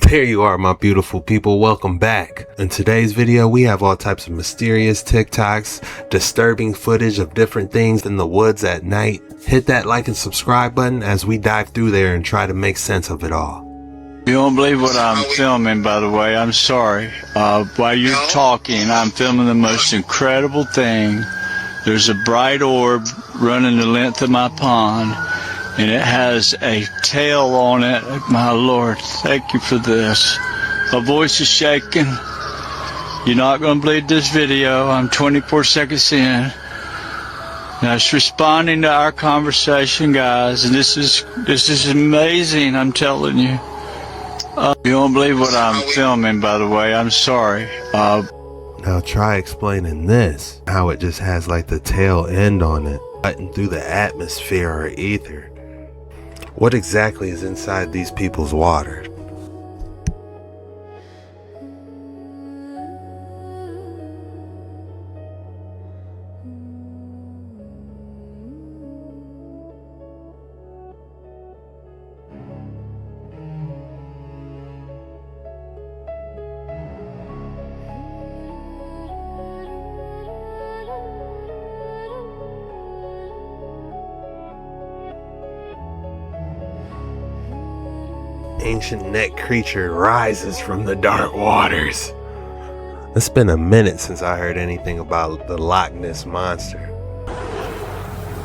There you are, my beautiful people. Welcome back. In today's video, we have all types of mysterious TikToks, disturbing footage of different things in the woods at night. Hit that like and subscribe button as we dive through there and try to make sense of it all. You won't believe what I'm filming, by the way. I'm sorry. While you're talking, I'm filming the most incredible thing. There's a bright orb running the length of my pond, and it has a tail on it. My Lord, thank you for this. My voice is shaking. You're not going to believe this video. I'm 24 seconds in. Now it's responding to our conversation, guys, and this is amazing, I'm telling you. You won't believe what I'm filming, by the way. I'm sorry. Now try explaining this, how it just has like the tail end on it, cutting through the atmosphere or ether. What exactly is inside these people's water? Ancient net creature rises from the dark waters. It's been a minute since I heard anything about the Loch Ness monster.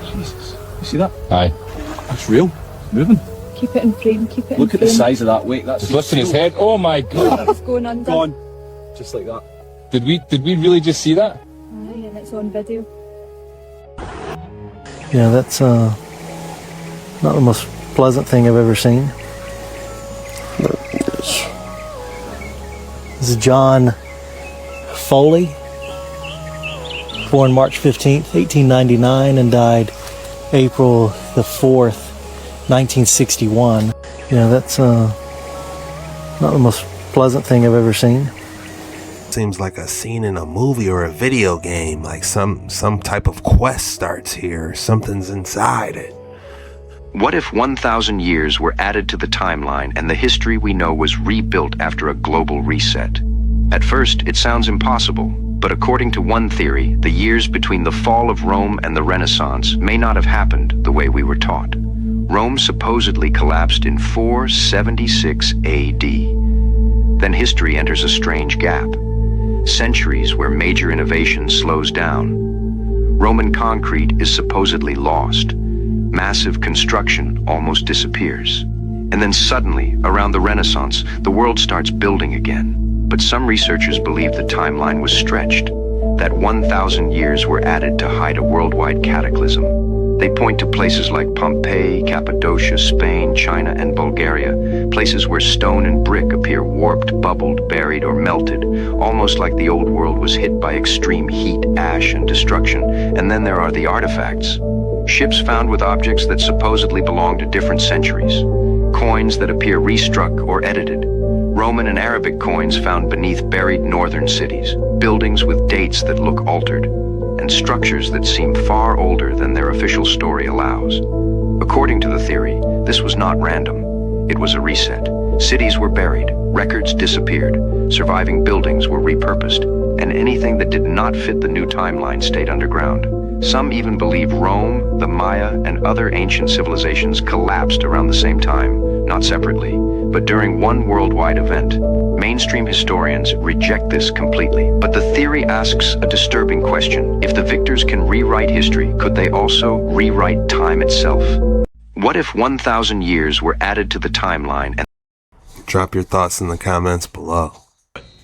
Jesus, you see that? Aye. That's real. It's moving. Keep it in frame, keep it in frame. Look at the size of that weight. That's Just lifting his head. Oh my god. It's going under. gone. Just like that. Did we really just see that? Aye, and it's on video. Yeah, that's not the most pleasant thing I've ever seen. This is John Foley, born March 15th, 1899, and died April the 4th, 1961. Yeah, that's not the most pleasant thing I've ever seen. Seems like a scene in a movie or a video game, like some type of quest starts here, something's inside it. What if 1,000 years were added to the timeline and the history we know was rebuilt after a global reset? At first, it sounds impossible, but according to one theory, the years between the fall of Rome and the Renaissance may not have happened the way we were taught. Rome supposedly collapsed in 476 AD. Then history enters a strange gap. Centuries where major innovation slows down. Roman concrete is supposedly lost. Massive construction almost disappears. And then suddenly, around the Renaissance, the world starts building again. But some researchers believe the timeline was stretched, that 1,000 years were added to hide a worldwide cataclysm. They point to places like Pompeii, Cappadocia, Spain, China, and Bulgaria, places where stone and brick appear warped, bubbled, buried, or melted, almost like the old world was hit by extreme heat, ash, and destruction. And then there are the artifacts. Ships found with objects that supposedly belong to different centuries. Coins that appear restruck or edited. Roman and Arabic coins found beneath buried northern cities. Buildings with dates that look altered. And structures that seem far older than their official story allows. According to the theory, this was not random. It was a reset. Cities were buried, records disappeared, surviving buildings were repurposed, and anything that did not fit the new timeline stayed underground. Some even believe Rome, the Maya, and other ancient civilizations collapsed around the same time, not separately, but during one worldwide event. Mainstream historians reject this completely, but the theory asks a disturbing question. If the victors can rewrite history, could they also rewrite time itself? What if 1,000 years were added to the timeline and... Drop your thoughts in the comments below.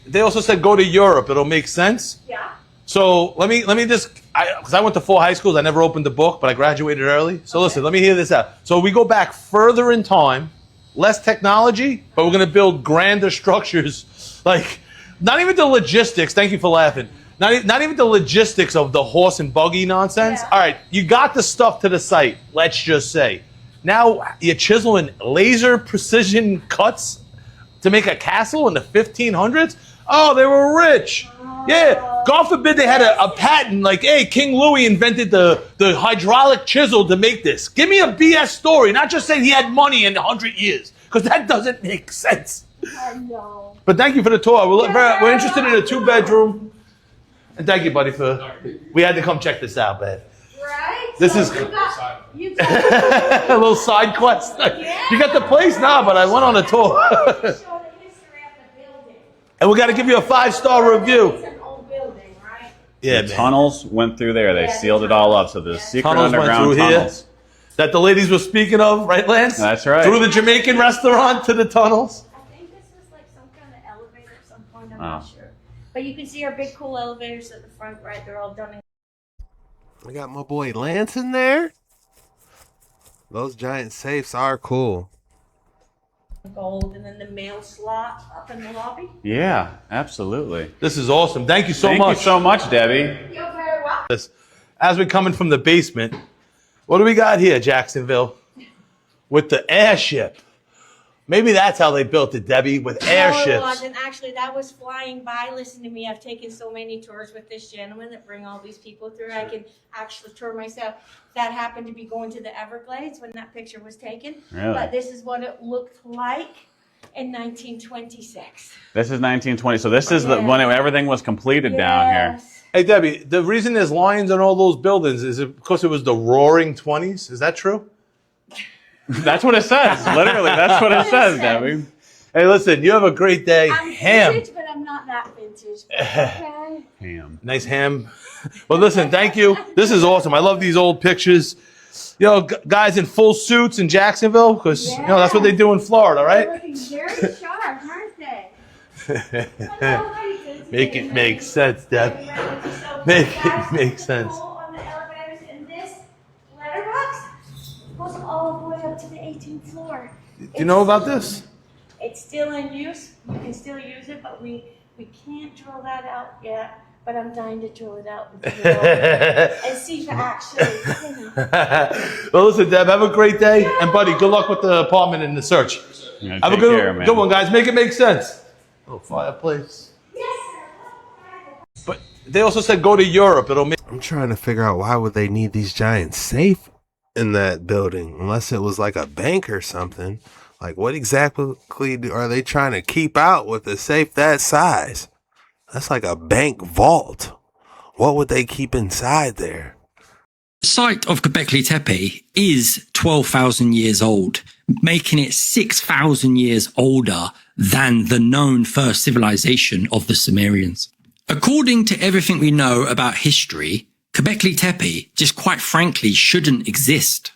They also said go to Europe, it'll make sense. Yeah. So let me just, because I went to 4 high schools, I never opened the book, but I graduated early. So listen, let me hear this out. So we go back further in time, less technology, but we're going to build grander structures. Like, not even the logistics, thank you for laughing, not even the logistics of the horse and buggy nonsense. Yeah. All right, you got the stuff to the site, let's just say. Now you're chiseling laser precision cuts to make a castle in the 1500s? Oh, they were rich. Yeah, God forbid they had a patent like, hey, King Louis invented the hydraulic chisel to make this. Give me a BS story, not just saying he had money in 100 years, because that doesn't make sense. I know. But thank you for the tour. We're interested in a 2-bedroom. And thank you, buddy, for... We had to come check this out, babe. Right? This So is... you got a little side quest. Yeah. You got the place now, but I went on a tour. show the history of the building. And we got to give you a 5-star review. It's an old building, right? Yeah, The man. tunnels went through there. They sealed it all up. So the secret Tunnels went underground through here. tunnels. That the ladies were speaking of, right, Lance? That's right. Through the Jamaican restaurant to the tunnels. I think this was like some kind of elevator at some point. I'm Oh. not sure. But you can see our big cool elevators at the front, right? They're all done in We got my boy Lance in there. Those giant safes are cool. gold, and then the mail slot up in the lobby. Yeah, absolutely. This is awesome. Thank you so much. Thank you so much, Debbie. You're very welcome. As we're coming from the basement, what do we got here, Jacksonville? With the airship. Maybe that's how they built it, Debbie, with airships. No, it wasn't. Actually, that was flying by. Listen to me. I've taken so many tours with this gentleman that bring all these people through. I can actually tour myself. That happened to be going to the Everglades when that picture was taken. Really? But this is what it looked like in 1926. This is 1920. So this is the when everything was completed down here. Yes. Hey, Debbie, the reason there's lions on all those buildings is it because it was the roaring 20s? Is that true? That's what it says. Literally, that's what it says, Debbie. Hey, listen, you have a great day. I'm Ham. vintage, but I'm not that vintage. Okay. Ham. Nice ham. Well, listen, thank you. This is awesome. I love these old pictures. You know, guys in full suits in Jacksonville, because, you know, that's what they do in Florida, They're right? looking very sharp, aren't they? Make it make sense, Deb. Make it make sense. On the elevators in this letterbox goes all the way up to the 18th floor. Do you know about this? It's still in use. You can still use it, but we can't drill that out yet. But I'm dying to drill it out with you all and see if it actually, you know. Well, listen, Deb, have a great day. And, buddy, good luck with the apartment and the search. Yeah, Have a take good, care, man. good one, guys. Make it make sense. Little fireplace. But they also said go to Europe. It'll make... I'm trying to figure out why would they need these giant safe in that building unless it was like a bank or something. Like, what exactly are they trying to keep out with a safe that size? That's like a bank vault. What would they keep inside there? The site of Göbekli Tepe is 12,000 years old, making it 6,000 years older than the known first civilization of the Sumerians. According to everything we know about history, Göbekli Tepe just quite frankly shouldn't exist.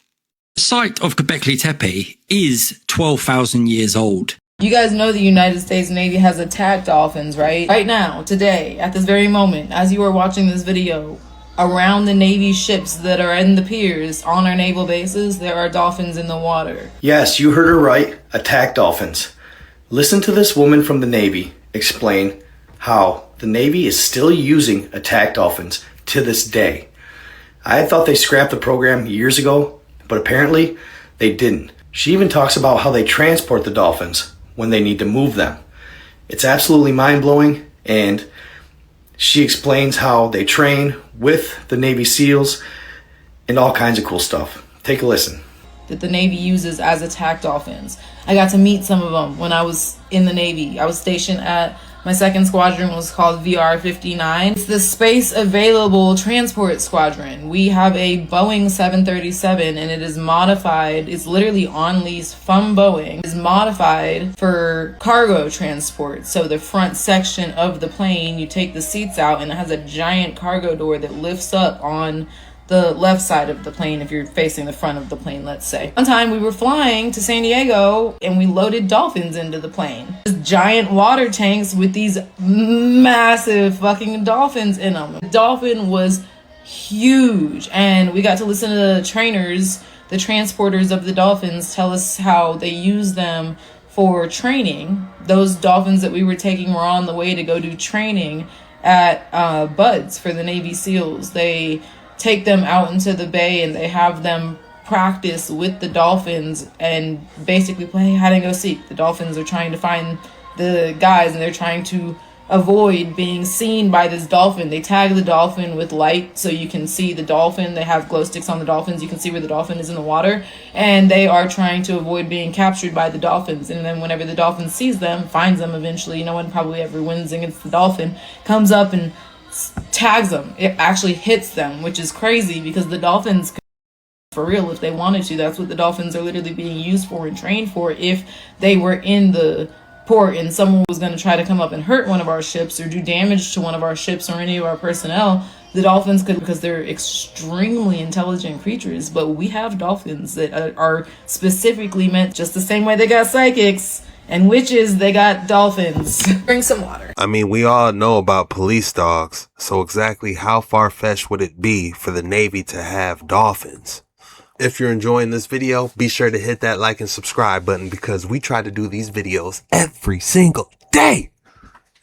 The site of Göbekli Tepe is 12,000 years old. You guys know the United States Navy has attacked dolphins, right? Right now, today, at this very moment, as you are watching this video, around the Navy ships that are in the piers on our naval bases, there are dolphins in the water. Yes, you heard her right. Attack dolphins. Listen to this woman from the Navy explain how the Navy is still using attack dolphins to this day. I thought they scrapped the program years ago, but apparently they didn't. She even talks about how they transport the dolphins when they need to move them. It's absolutely mind-blowing, and she explains how they train with the Navy SEALs and all kinds of cool stuff. Take a listen. That the Navy uses as attack dolphins. I got to meet some of them when I was in the Navy. I was stationed at, my second squadron was called VR-59. It's the Space Available Transport Squadron. We have a Boeing 737 and it is modified, it's literally on lease from Boeing. It is modified for cargo transport. So the front section of the plane, you take the seats out and it has a giant cargo door that lifts up on the left side of the plane if you're facing the front of the plane, let's say. One time we were flying to San Diego and we loaded dolphins into the plane. These giant water tanks with these massive fucking dolphins in them. The dolphin was huge and we got to listen to the trainers, the transporters of the dolphins, tell us how they use them for training. Those dolphins that we were taking were on the way to go do training at BUDS for the Navy SEALs. They take them out into the bay and they have them practice with the dolphins and basically play hide and go seek. The dolphins are trying to find the guys and they're trying to avoid being seen by this dolphin. They tag the dolphin with light so you can see the dolphin. They have glow sticks on the dolphins. You can see where the dolphin is in the water. And they are trying to avoid being captured by the dolphins. And then whenever the dolphin sees them, finds them eventually, no one probably ever wins against the dolphin, comes up and tags them. It actually hits them, which is crazy because the dolphins, for real, if they wanted to, that's what the dolphins are literally being used for and trained for. If they were in the port and someone was going to try to come up and hurt one of our ships or do damage to one of our ships or any of our personnel, the dolphins could, because they're extremely intelligent creatures. But we have dolphins that are specifically meant, just the same way they got psychics and witches, they got dolphins. Bring some water. I mean, we all know about police dogs, so exactly how far-fetched would it be for the Navy to have dolphins? If you're enjoying this video, be sure to hit that like and subscribe button because we try to do these videos every single day.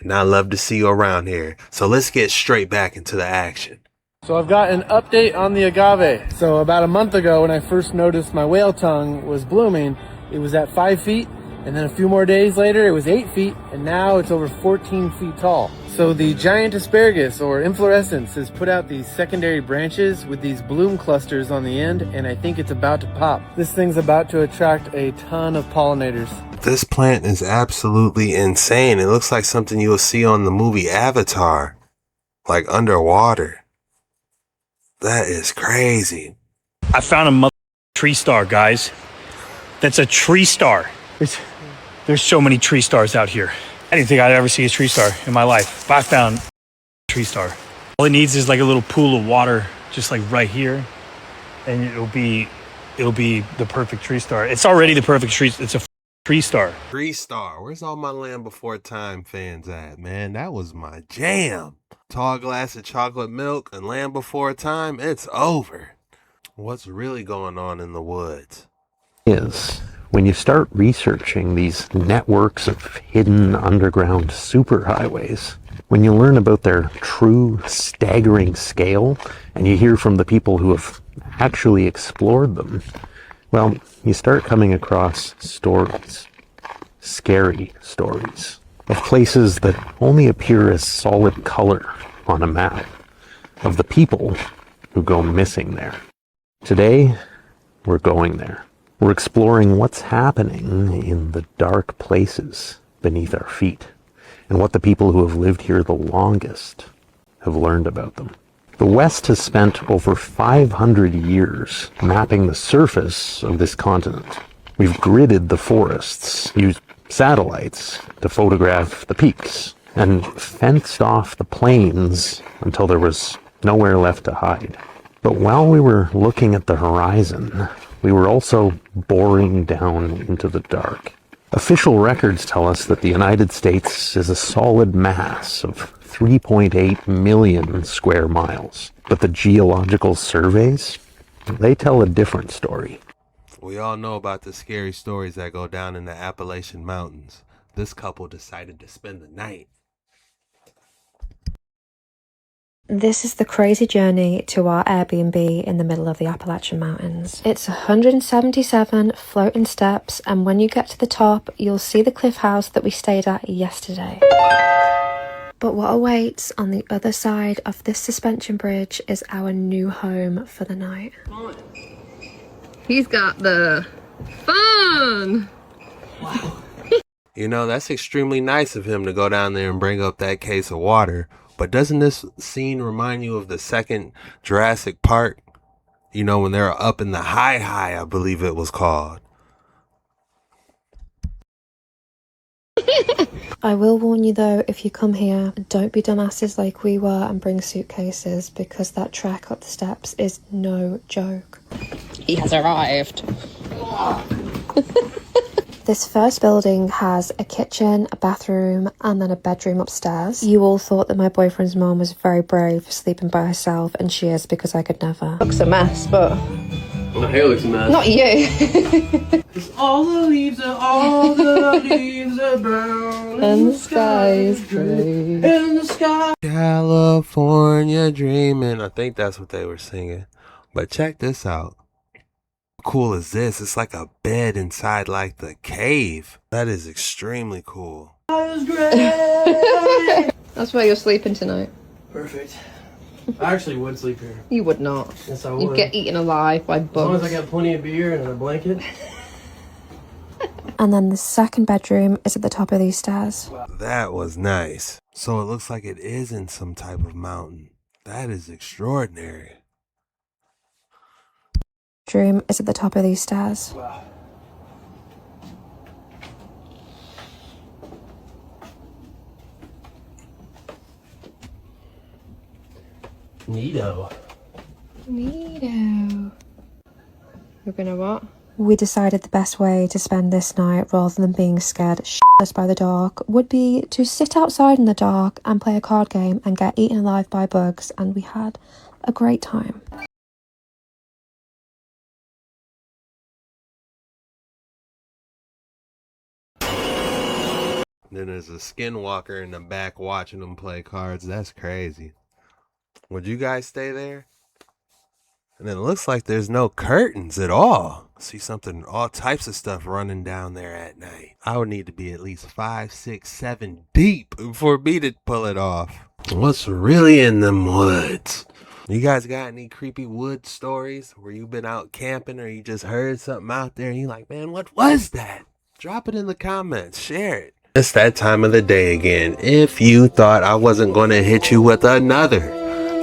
And I love to see you around here. So let's get straight back into the action. So I've got an update on the agave. So about a month ago when I first noticed my whale tongue was blooming, it was at 5 feet. And then a few more days later, it was 8 feet. And now it's over 14 feet tall. So the giant asparagus or inflorescence has put out these secondary branches with these bloom clusters on the end, and I think it's about to pop. This thing's about to attract a ton of pollinators. This plant is absolutely insane. It looks like something you'll see on the movie Avatar, like underwater. That is crazy. I found a tree star, guys. That's a tree star. There's so many tree stars out here. I didn't think I'd ever see a tree star in my life, but I found a tree star. All it needs is like a little pool of water, just like right here, and it'll be the perfect tree star. It's already the perfect tree. It's a tree star. Tree star. Where's all my Land Before Time fans at, man? That was my jam. Tall glass of chocolate milk and Land Before Time. It's over. What's really going on in the woods? Is when you start researching these networks of hidden underground superhighways, when you learn about their true staggering scale and you hear from the people who have actually explored them, well, you start coming across stories, scary stories, of places that only appear as solid color on a map, of the people who go missing there. Today, we're going there. We're exploring what's happening in the dark places beneath our feet and what the people who have lived here the longest have learned about them. The West has spent over 500 years mapping the surface of this continent. We've gridded the forests, used satellites to photograph the peaks, and fenced off the plains until there was nowhere left to hide. But while we were looking at the horizon, we were also boring down into the dark. Official records tell us that the United States is a solid mass of 3.8 million square miles. But the geological surveys, they tell a different story. We all know about the scary stories that go down in the Appalachian Mountains. This couple decided to spend the night. This is the crazy journey to our Airbnb in the middle of the Appalachian Mountains. It's 177 floating steps, and when you get to the top, you'll see the cliff house that we stayed at yesterday. But what awaits on the other side of this suspension bridge is our new home for the night. He's got the fun! Wow. You know, that's extremely nice of him to go down there and bring up that case of water. But doesn't this scene remind you of the second Jurassic Park? You know, when they're up in the high, I believe it was called. I will warn you though, if you come here, don't be dumbasses like we were and bring suitcases, because that trek up the steps is no joke. He has arrived. This first building has a kitchen, a bathroom, and then a bedroom upstairs. You all thought that my boyfriend's mom was very brave for sleeping by herself, and she is, because I could never. Looks a mess, but... My hair looks a mess. Not you. All the leaves are brown. And the sky is gray. In the sky. California dreaming. I think that's what they were singing. But check this out. How cool is this? It's like a bed inside like the cave. That is extremely cool. That's where you're sleeping tonight. Perfect. I actually would sleep here. You would not. Yes, I would. You'd get eaten alive by bugs. As long as I got plenty of beer and a blanket. And then the second bedroom is at the top of these stairs. That was nice. So it looks like it is in some type of mountain. That is extraordinary. Bedroom is at the top of these stairs. Wow. Neato. Neato. We're gonna what? We decided the best way to spend this night, rather than being scared shitless by the dark, would be to sit outside in the dark and play a card game and get eaten alive by bugs, and we had a great time. Then there's a skinwalker in the back watching them play cards. That's crazy. Would you guys stay there? And it looks like there's no curtains at all. See something, all types of stuff running down there at night. I would need to be at least 5, 6, 7 deep for me to pull it off. What's really in them woods? You guys got any creepy wood stories where you've been out camping or you just heard something out there and you're like, man, what was that? Drop it in the comments, share it. It's that time of the day again. If you thought I wasn't going to hit you with another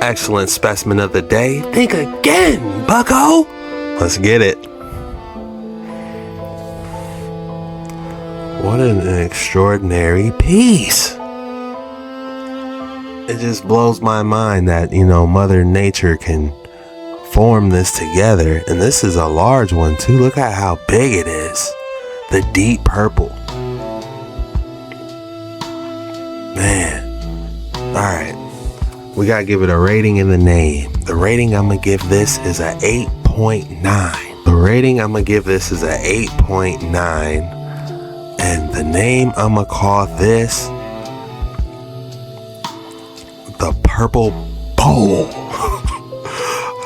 excellent specimen of the day, think again, bucko. Let's get it. What an extraordinary piece. It just blows my mind that, you know, Mother Nature can form this together. And this is a large one too. Look at how big it is. The deep purple. Man. Alright. We gotta give it a rating in the name. The rating I'm gonna give this is a 8.9. The rating I'm gonna give this is a 8.9. And the name I'm gonna call this the Purple Bowl.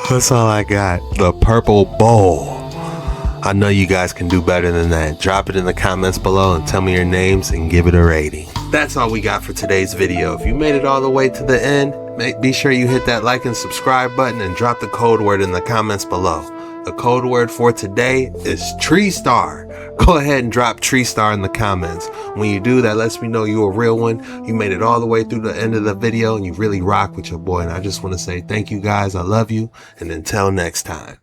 That's all I got. The Purple Bowl. I know you guys can do better than that. Drop it in the comments below and tell me your names and give it a rating. That's all we got for today's video. If you made it all the way to the end, be sure you hit that like and subscribe button and drop the code word in the comments below. The code word for today is Tree Star. Go ahead and drop Tree Star in the comments. When you do, that lets me know you're a real one. You made it all the way through the end of the video and you really rock with your boy. And I just want to say thank you guys. I love you. And until next time.